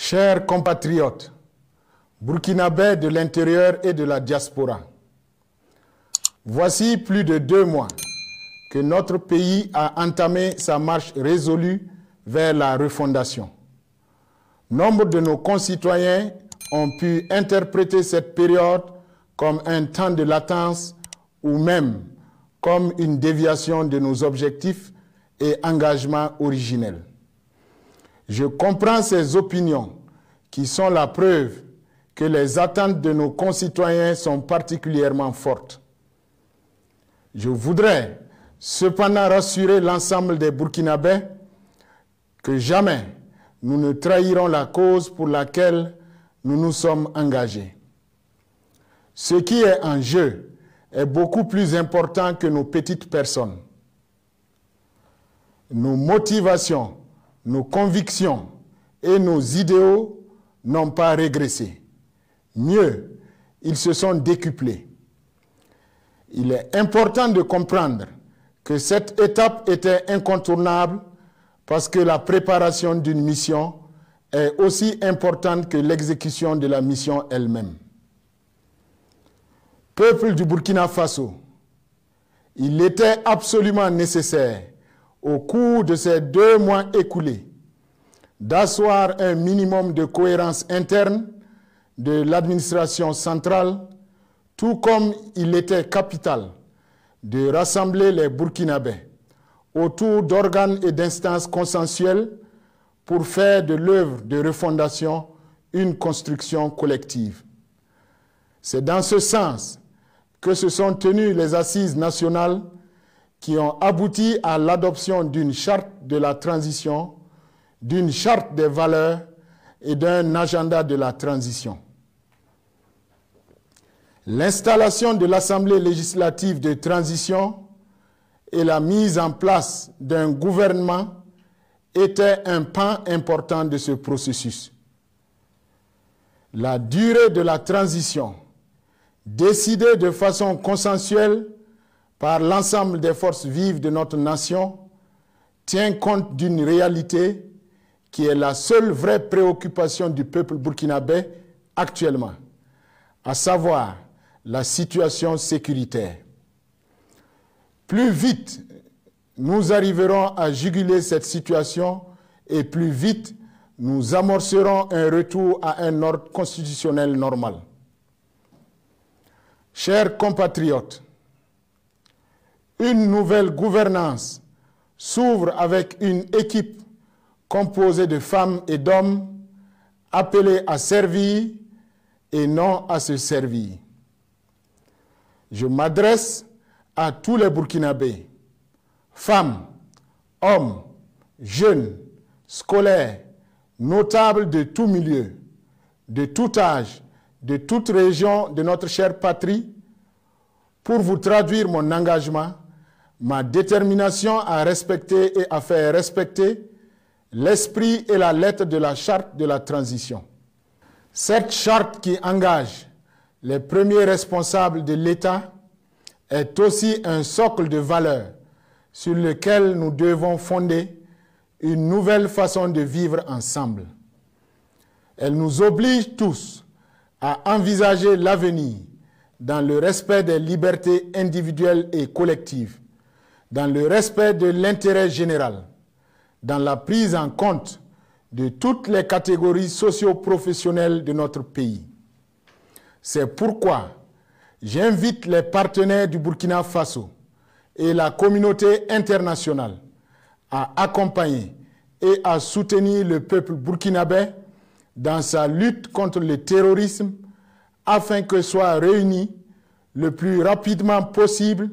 Chers compatriotes, burkinabés de l'intérieur et de la diaspora, voici plus de 2 mois que notre pays a entamé sa marche résolue vers la refondation. Nombre de nos concitoyens ont pu interpréter cette période comme un temps de latence ou même comme une déviation de nos objectifs et engagements originels. Je comprends ces opinions qui sont la preuve que les attentes de nos concitoyens sont particulièrement fortes. Je voudrais cependant rassurer l'ensemble des Burkinabés que jamais nous ne trahirons la cause pour laquelle nous nous sommes engagés. Ce qui est en jeu est beaucoup plus important que nos petites personnes. Nos motivations, nos convictions et nos idéaux n'ont pas régressé. Mieux, ils se sont décuplés. Il est important de comprendre que cette étape était incontournable parce que la préparation d'une mission est aussi importante que l'exécution de la mission elle-même. Peuple du Burkina Faso, il était absolument nécessaire, au cours de ces 2 mois écoulés, d'asseoir un minimum de cohérence interne de l'administration centrale, tout comme il était capital de rassembler les Burkinabés autour d'organes et d'instances consensuelles pour faire de l'œuvre de refondation une construction collective. C'est dans ce sens que se sont tenues les assises nationales qui ont abouti à l'adoption d'une charte de la transition, d'une charte des valeurs et d'un agenda de la transition. L'installation de l'Assemblée législative de transition et la mise en place d'un gouvernement étaient un pan important de ce processus. La durée de la transition, décidée de façon consensuelle par l'ensemble des forces vives de notre nation, tient compte d'une réalité qui est la seule vraie préoccupation du peuple burkinabé actuellement, à savoir la situation sécuritaire. Plus vite nous arriverons à juguler cette situation et plus vite nous amorcerons un retour à un ordre constitutionnel normal. Chers compatriotes, une nouvelle gouvernance s'ouvre avec une équipe composée de femmes et d'hommes appelés à servir et non à se servir. Je m'adresse à tous les Burkinabés, femmes, hommes, jeunes, scolaires, notables de tout milieu, de tout âge, de toute région de notre chère patrie, pour vous traduire mon engagement, ma détermination à respecter et à faire respecter l'esprit et la lettre de la charte de la transition. Cette charte qui engage les premiers responsables de l'État est aussi un socle de valeurs sur lequel nous devons fonder une nouvelle façon de vivre ensemble. Elle nous oblige tous à envisager l'avenir dans le respect des libertés individuelles et collectives, dans le respect de l'intérêt général, dans la prise en compte de toutes les catégories socio-professionnelles de notre pays. C'est pourquoi j'invite les partenaires du Burkina Faso et la communauté internationale à accompagner et à soutenir le peuple burkinabé dans sa lutte contre le terrorisme afin que soient réunies le plus rapidement possible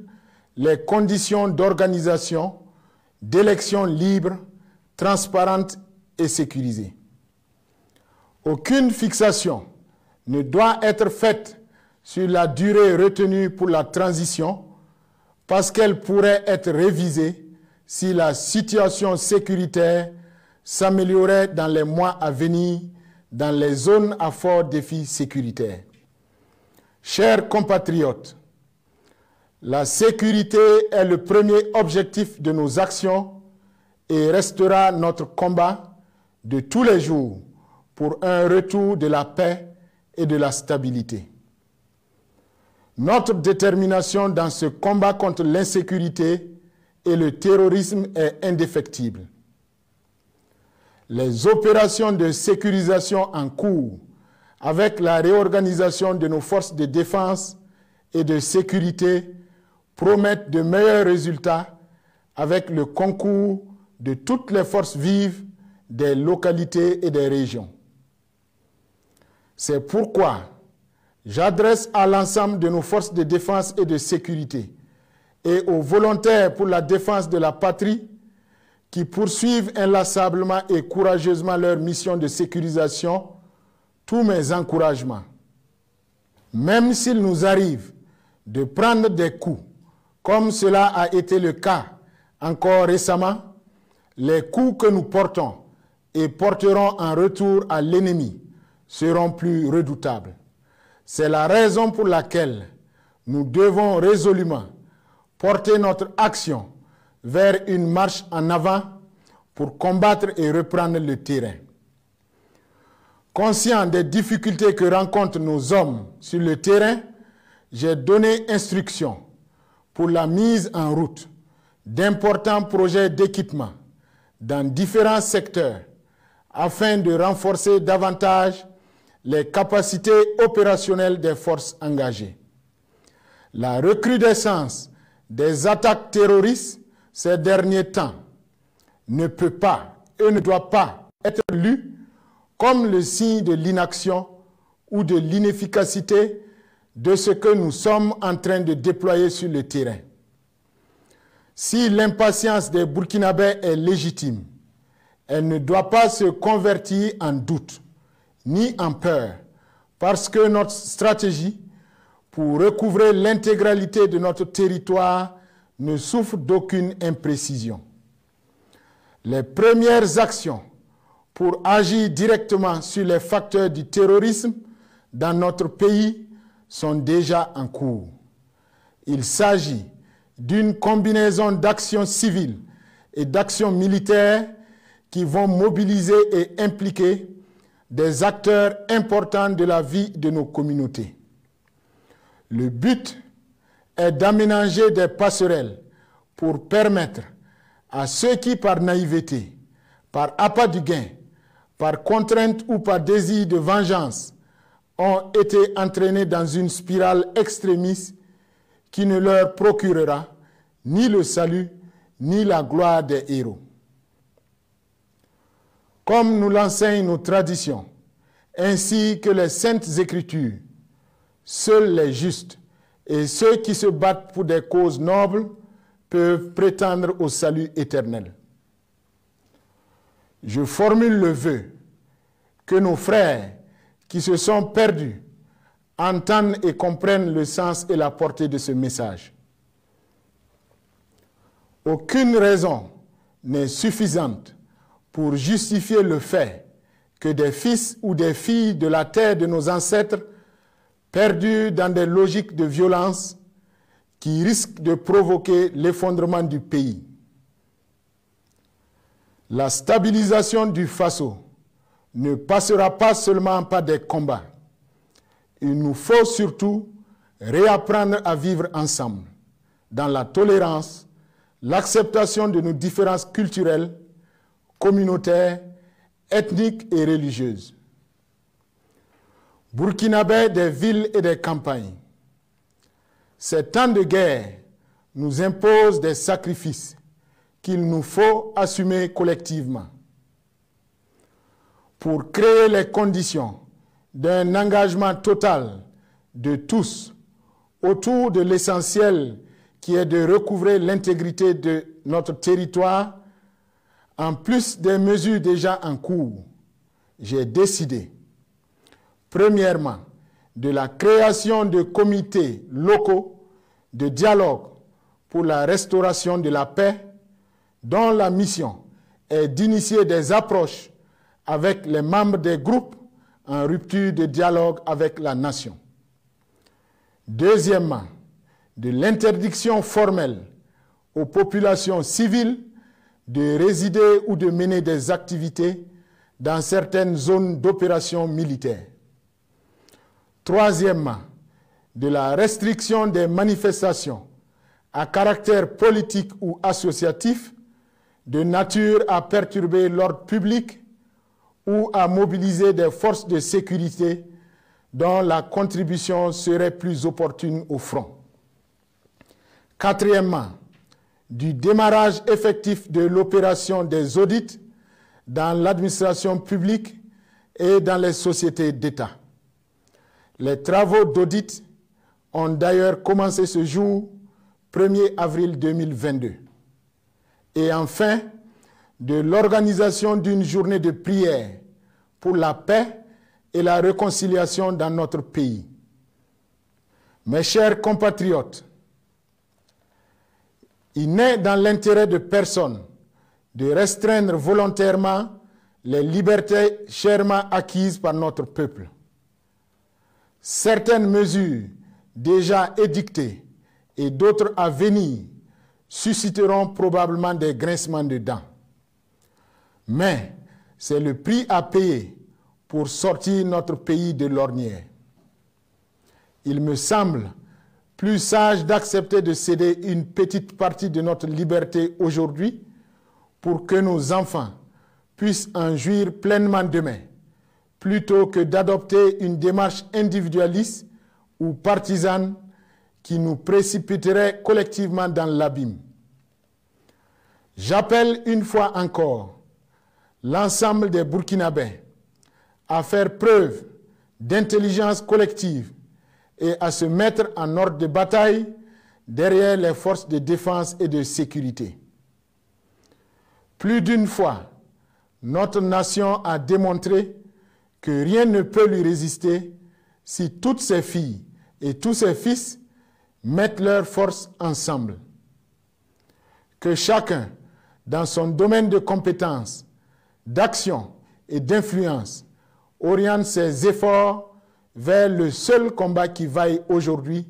les conditions d'organisation d'élections libres, transparentes et sécurisées. Aucune fixation ne doit être faite sur la durée retenue pour la transition parce qu'elle pourrait être révisée si la situation sécuritaire s'améliorait dans les mois à venir dans les zones à fort défi sécuritaire. Chers compatriotes, la sécurité est le premier objectif de nos actions et restera notre combat de tous les jours pour un retour de la paix et de la stabilité. Notre détermination dans ce combat contre l'insécurité et le terrorisme est indéfectible. Les opérations de sécurisation en cours avec la réorganisation de nos forces de défense et de sécurité promettent de meilleurs résultats avec le concours de toutes les forces vives des localités et des régions. C'est pourquoi j'adresse à l'ensemble de nos forces de défense et de sécurité et aux volontaires pour la défense de la patrie qui poursuivent inlassablement et courageusement leur mission de sécurisation tous mes encouragements. Même s'il nous arrive de prendre des coups, comme cela a été le cas encore récemment, les coups que nous portons et porterons en retour à l'ennemi seront plus redoutables. C'est la raison pour laquelle nous devons résolument porter notre action vers une marche en avant pour combattre et reprendre le terrain. Conscient des difficultés que rencontrent nos hommes sur le terrain, j'ai donné instruction pour la mise en route d'importants projets d'équipement dans différents secteurs afin de renforcer davantage les capacités opérationnelles des forces engagées. La recrudescence des attaques terroristes ces derniers temps ne peut pas et ne doit pas être lue comme le signe de l'inaction ou de l'inefficacité de ce que nous sommes en train de déployer sur le terrain. Si l'impatience des Burkinabés est légitime, elle ne doit pas se convertir en doute ni en peur, parce que notre stratégie pour recouvrer l'intégralité de notre territoire ne souffre d'aucune imprécision. Les premières actions pour agir directement sur les facteurs du terrorisme dans notre pays sont déjà en cours. Il s'agit d'une combinaison d'actions civiles et d'actions militaires qui vont mobiliser et impliquer des acteurs importants de la vie de nos communautés. Le but est d'aménager des passerelles pour permettre à ceux qui, par naïveté, par appât du gain, par contrainte ou par désir de vengeance, ont été entraînés dans une spirale extrémiste qui ne leur procurera ni le salut ni la gloire des héros. Comme nous l'enseignent nos traditions, ainsi que les saintes écritures, seuls les justes et ceux qui se battent pour des causes nobles peuvent prétendre au salut éternel. Je formule le vœu que nos frères qui se sont perdus entendent et comprennent le sens et la portée de ce message. Aucune raison n'est suffisante pour justifier le fait que des fils ou des filles de la terre de nos ancêtres, perdus dans des logiques de violence qui risquent de provoquer l'effondrement du pays. La stabilisation du Faso ne passera pas seulement par des combats. Il nous faut surtout réapprendre à vivre ensemble, dans la tolérance, l'acceptation de nos différences culturelles, communautaires, ethniques et religieuses. Burkinabés des villes et des campagnes, ces temps de guerre nous imposent des sacrifices qu'il nous faut assumer collectivement. Pour créer les conditions d'un engagement total de tous autour de l'essentiel qui est de recouvrer l'intégrité de notre territoire, en plus des mesures déjà en cours, j'ai décidé, premièrement, de la création de comités locaux de dialogue pour la restauration de la paix, dont la mission est d'initier des approches avec les membres des groupes en rupture de dialogue avec la nation. Deuxièmement, de l'interdiction formelle aux populations civiles de résider ou de mener des activités dans certaines zones d'opération militaire. Troisièmement, de la restriction des manifestations à caractère politique ou associatif de nature à perturber l'ordre public ou à mobiliser des forces de sécurité dont la contribution serait plus opportune au front. Quatrièmement, du démarrage effectif de l'opération des audits dans l'administration publique et dans les sociétés d'État. Les travaux d'audit ont d'ailleurs commencé ce jour, 1er avril 2022. Et enfin, de l'organisation d'une journée de prière pour la paix et la réconciliation dans notre pays. Mes chers compatriotes, il n'est dans l'intérêt de personne de restreindre volontairement les libertés chèrement acquises par notre peuple. Certaines mesures déjà édictées et d'autres à venir susciteront probablement des grincements de dents. Mais c'est le prix à payer pour sortir notre pays de l'ornière. Il me semble plus sage d'accepter de céder une petite partie de notre liberté aujourd'hui pour que nos enfants puissent en jouir pleinement demain, plutôt que d'adopter une démarche individualiste ou partisane qui nous précipiterait collectivement dans l'abîme. J'appelle une fois encore l'ensemble des Burkinabés à faire preuve d'intelligence collective et à se mettre en ordre de bataille derrière les forces de défense et de sécurité. Plus d'une fois, notre nation a démontré que rien ne peut lui résister si toutes ses filles et tous ses fils mettent leurs forces ensemble. Que chacun, dans son domaine de compétence, d'action et d'influence, oriente ses efforts vers le seul combat qui vaille aujourd'hui,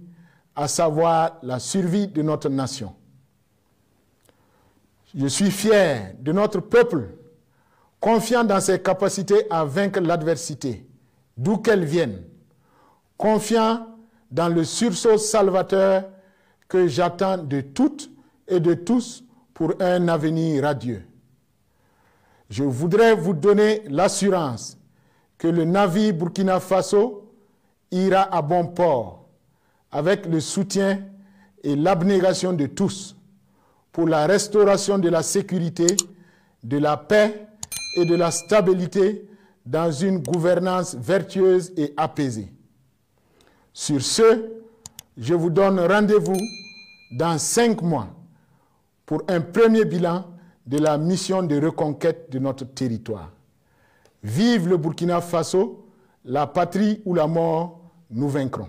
à savoir la survie de notre nation. Je suis fier de notre peuple, confiant dans ses capacités à vaincre l'adversité, d'où qu'elle vienne, confiant dans le sursaut salvateur que j'attends de toutes et de tous pour un avenir radieux. Je voudrais vous donner l'assurance que le navire Burkina Faso ira à bon port avec le soutien et l'abnégation de tous pour la restauration de la sécurité, de la paix et de la stabilité dans une gouvernance vertueuse et apaisée. Sur ce, je vous donne rendez-vous dans 5 mois pour un premier bilan de la mission de reconquête de notre territoire. Vive le Burkina Faso, la patrie ou la mort, nous vaincrons.